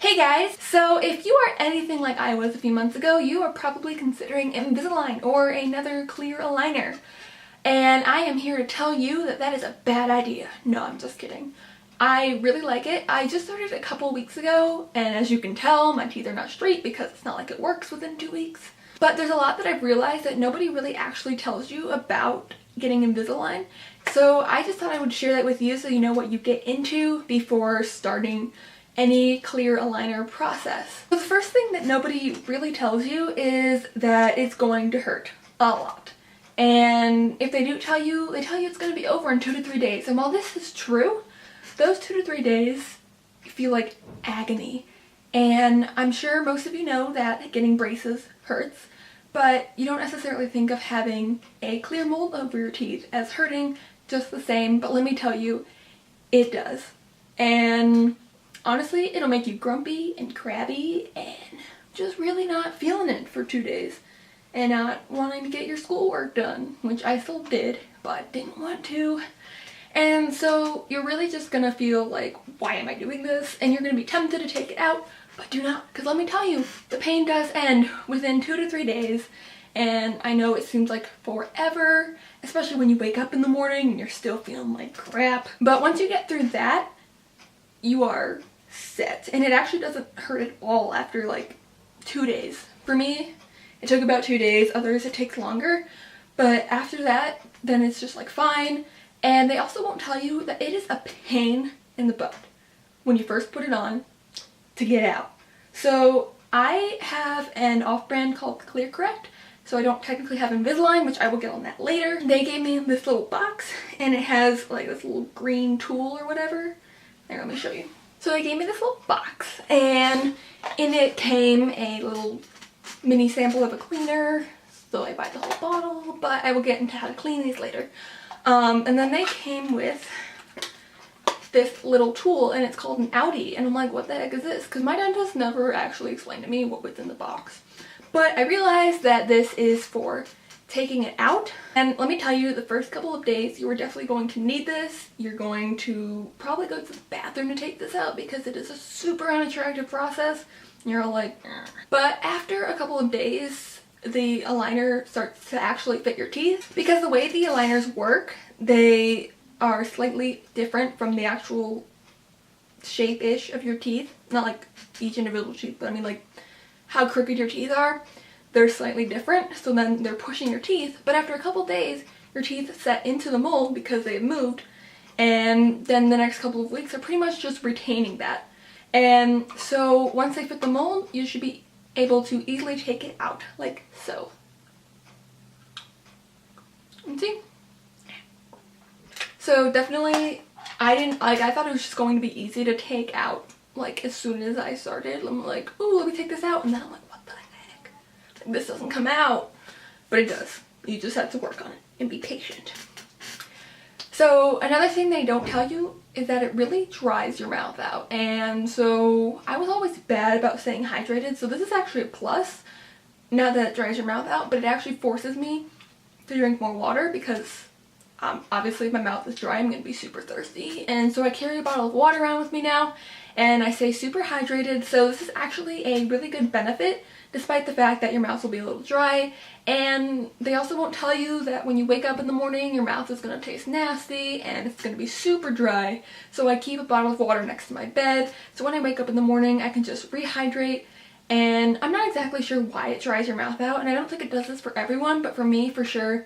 Hey guys! So if you are anything like I was a few months ago, you are probably considering Invisalign or another clear aligner. And I am here to tell you that that is a bad idea. No, I'm just kidding. I really like it. I just started a couple weeks ago, and as you can tell, my teeth are not straight because it's not like it works within 2 weeks. But there's a lot that I've realized that nobody really actually tells you about getting Invisalign. So I just thought I would share that with you so you know what you get into before starting any clear aligner process. So the first thing that nobody really tells you is that it's going to hurt a lot. And if they do tell you, they tell you it's going to be over in 2 to 3 days. And while this is true, those 2 to 3 days feel like agony. And I'm sure most of you know that getting braces hurts, but you don't necessarily think of having a clear mold over your teeth as hurting just the same. But let me tell you, it does. And honestly, it'll make you grumpy and crabby and just really not feeling it for 2 days and not wanting to get your schoolwork done, which I still did, but didn't want to. And so you're really just gonna feel like, why am I doing this? And you're gonna be tempted to take it out, but do not, because let me tell you, the pain does end within 2 to 3 days. And I know it seems like forever, especially when you wake up in the morning and you're still feeling like crap. But once you get through that, you are set. And it actually doesn't hurt at all after like 2 days. For me, it took about 2 days. Others it takes longer. But after that, then it's just like fine. And they also won't tell you that it is a pain in the butt when you first put it on to get out. So I have an off-brand called Clear Correct. So I don't technically have Invisalign, which I will get on that later. They gave me this little box and it has like this little green tool or whatever. Here, let me show you. So they gave me this little box and in it came a little mini sample of a cleaner. So I buy the whole bottle, but I will get into how to clean these later. And then they came with this little tool and it's called an outie. And I'm like, what the heck is this? Because my dentist never actually explained to me what was in the box. But I realized that this is for taking it out. And let me tell you, the first couple of days you are definitely going to need this. You're going to probably go to the bathroom to take this out because it is a super unattractive process. You're all like, "Ugh." But after a couple of days, the aligner starts to actually fit your teeth. Because the way the aligners work, they are slightly different from the actual shape-ish of your teeth. Not like each individual teeth, but I mean like how crooked your teeth are. They're slightly different, so then they're pushing your teeth, but after a couple days your teeth set into the mold because they've moved, and then the next couple of weeks are pretty much just retaining that. And so once they fit the mold, you should be able to easily take it out, like so. And see? So definitely, I thought it was just going to be easy to take out, like as soon as I started. I'm like, ooh, let me take this out, and then I'm like, what the heck? This doesn't come out, but it does. You just have to work on it and be patient. So another thing they don't tell you is that it really dries your mouth out. And so I was always bad about staying hydrated, so this is actually a plus. Not that it dries your mouth out, but it actually forces me to drink more water because obviously if my mouth is dry, I'm going to be super thirsty. And so I carry a bottle of water around with me now, and I stay super hydrated. So this is actually a really good benefit, despite the fact that your mouth will be a little dry. And they also won't tell you that when you wake up in the morning, your mouth is going to taste nasty and it's going to be super dry. So I keep a bottle of water next to my bed, so when I wake up in the morning, I can just rehydrate. And I'm not exactly sure why it dries your mouth out, and I don't think it does this for everyone, but for me, for sure,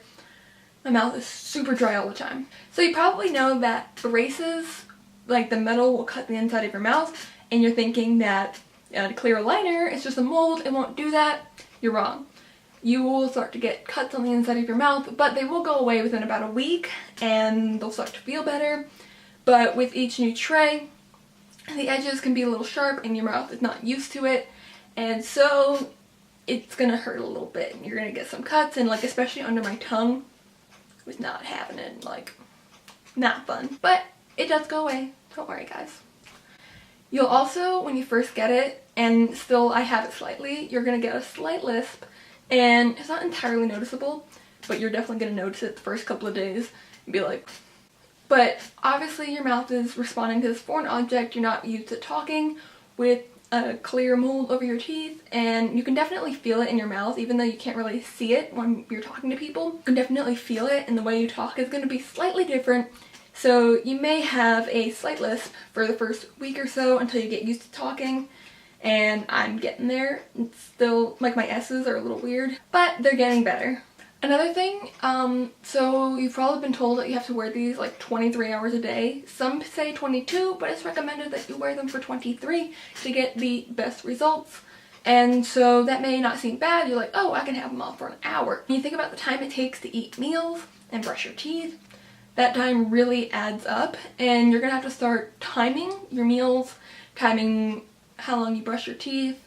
my mouth is super dry all the time. So you probably know that braces, like the metal, will cut the inside of your mouth, and you're thinking that a clear aligner is just a mold, it won't do that. You're wrong. You will start to get cuts on the inside of your mouth, but they will go away within about a week and they'll start to feel better. But with each new tray, the edges can be a little sharp and your mouth is not used to it, and so it's gonna hurt a little bit and you're gonna get some cuts, and like especially under my tongue, I was not having it, like not fun. But it does go away, don't worry guys. You'll also, when you first get it, and still I have it slightly, you're going to get a slight lisp, and it's not entirely noticeable, but you're definitely going to notice it the first couple of days and be like, but obviously your mouth is responding to this foreign object. You're not used to talking with a clear mold over your teeth, and you can definitely feel it in your mouth even though you can't really see it when you're talking to people. You can definitely feel it, and the way you talk is going to be slightly different. So you may have a slight lisp for the first week or so until you get used to talking, and I'm getting there. It's still, like, my S's are a little weird, but they're getting better. Another thing, so you've probably been told that you have to wear these like 23 hours a day. Some say 22, but it's recommended that you wear them for 23 to get the best results. And so that may not seem bad. You're like, oh, I can have them off for an hour. When you think about the time it takes to eat meals and brush your teeth, that time really adds up, and you're gonna have to start timing your meals, timing how long you brush your teeth,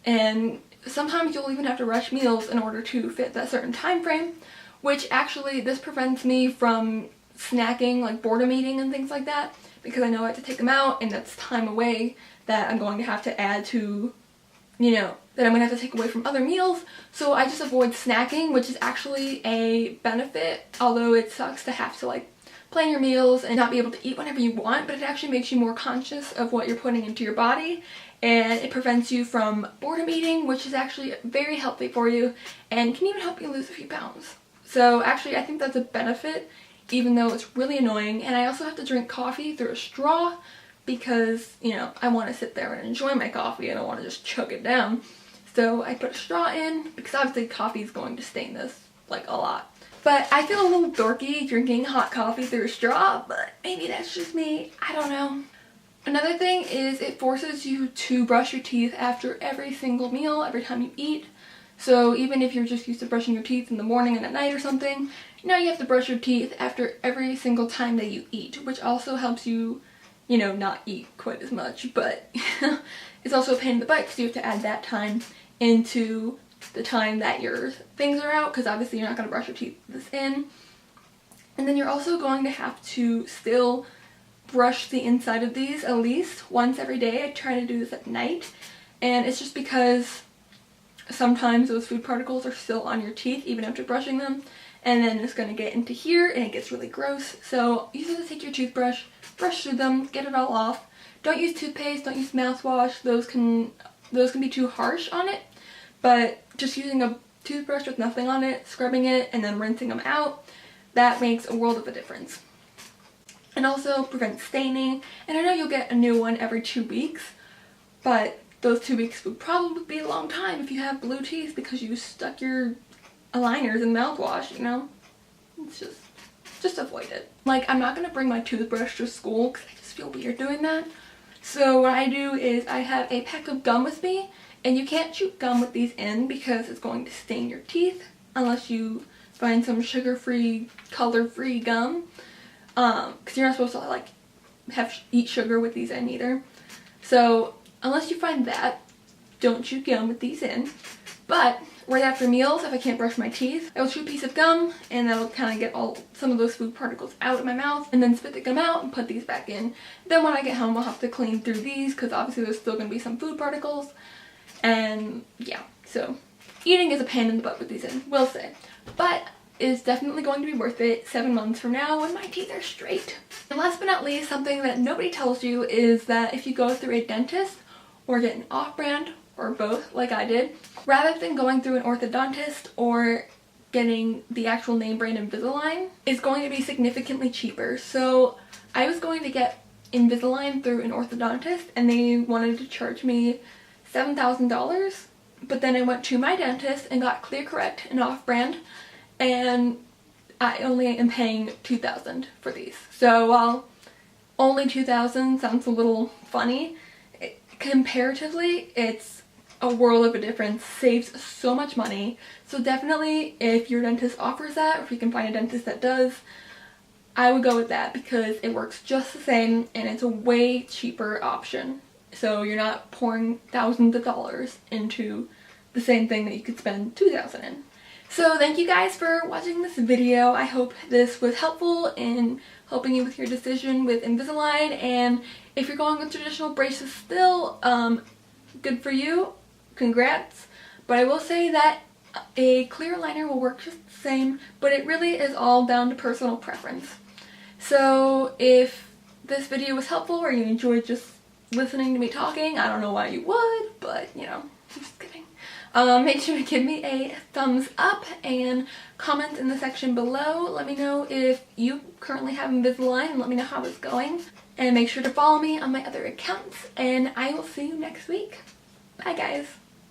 and sometimes you'll even have to rush meals in order to fit that certain time frame, which actually this prevents me from snacking, like boredom eating and things like that, because I know I have to take them out, and that's time away that I'm going to have to add to, you know, that I'm going to have to take away from other meals. So I just avoid snacking, which is actually a benefit, although it sucks to have to like plan your meals and not be able to eat whenever you want, but it actually makes you more conscious of what you're putting into your body, and it prevents you from boredom eating, which is actually very healthy for you and can even help you lose a few pounds. So actually I think that's a benefit, even though it's really annoying. And I also have to drink coffee through a straw because, you know, I want to sit there and enjoy my coffee and I want to just chug it down. So I put a straw in because obviously coffee is going to stain this like a lot. But I feel a little dorky drinking hot coffee through a straw, but maybe that's just me. I don't know. Another thing is it forces you to brush your teeth after every single meal, every time you eat. So even if you're just used to brushing your teeth in the morning and at night or something, now you have to brush your teeth after every single time that you eat, which also helps you, you know, not eat quite as much. But it's also a pain in the butt because you have to add that time into the time that your things are out, because obviously you're not going to brush your teeth this in. And then you're also going to have to still brush the inside of these at least once every day. I try to do this at night, and it's just because sometimes those food particles are still on your teeth even after brushing them, and then it's going to get into here and it gets really gross. So you just have to take your toothbrush, brush through them, get it all off. Don't use toothpaste, don't use mouthwash, those can be too harsh on it, but just using a toothbrush with nothing on it, scrubbing it, and then rinsing them out, that makes a world of a difference. And also prevents staining. And I know you'll get a new one every 2 weeks, but those 2 weeks would probably be a long time if you have blue teeth because you stuck your aligners in mouthwash, you know? It's just avoid it. Like, I'm not going to bring my toothbrush to school because I just feel weird doing that. So what I do is I have a pack of gum with me, and you can't chew gum with these in because it's going to stain your teeth unless you find some sugar-free, color-free gum. Because you're not supposed to like eat sugar with these in either. So unless you find that, don't chew gum with these in. But right after meals, if I can't brush my teeth, I will chew a piece of gum, and that'll kind of get some of those food particles out of my mouth, and then spit the gum out and put these back in. Then when I get home, I'll have to clean through these because obviously there's still going to be some food particles. And yeah, so eating is a pain in the butt with these in, will say. But is definitely going to be worth it 7 months from now when my teeth are straight. And last but not least, something that nobody tells you is that if you go through a dentist or get an off-brand or both like I did, rather than going through an orthodontist or getting the actual name brand Invisalign, is going to be significantly cheaper. So I was going to get Invisalign through an orthodontist and they wanted to charge me $7,000, but then I went to my dentist and got ClearCorrect, an off-brand, and I only am paying $2,000 for these. So while only $2,000 sounds a little funny, comparatively it's a world of a difference, saves so much money. So definitely if your dentist offers that, or if you can find a dentist that does, I would go with that because it works just the same and it's a way cheaper option. So you're not pouring thousands of dollars into the same thing that you could spend $2,000 in. So thank you guys for watching this video. I hope this was helpful in helping you with your decision with Invisalign, and if you're going with traditional braces still, good for you, congrats. But I will say that a clear aligner will work just the same, but it really is all down to personal preference. So if this video was helpful or you enjoyed just listening to me talking. I don't know why you would, but you know, just kidding. Make sure to give me a thumbs up and comment in the section below. Let me know if you currently have Invisalign and let me know how it's going. And make sure to follow me on my other accounts, and I will see you next week. Bye guys.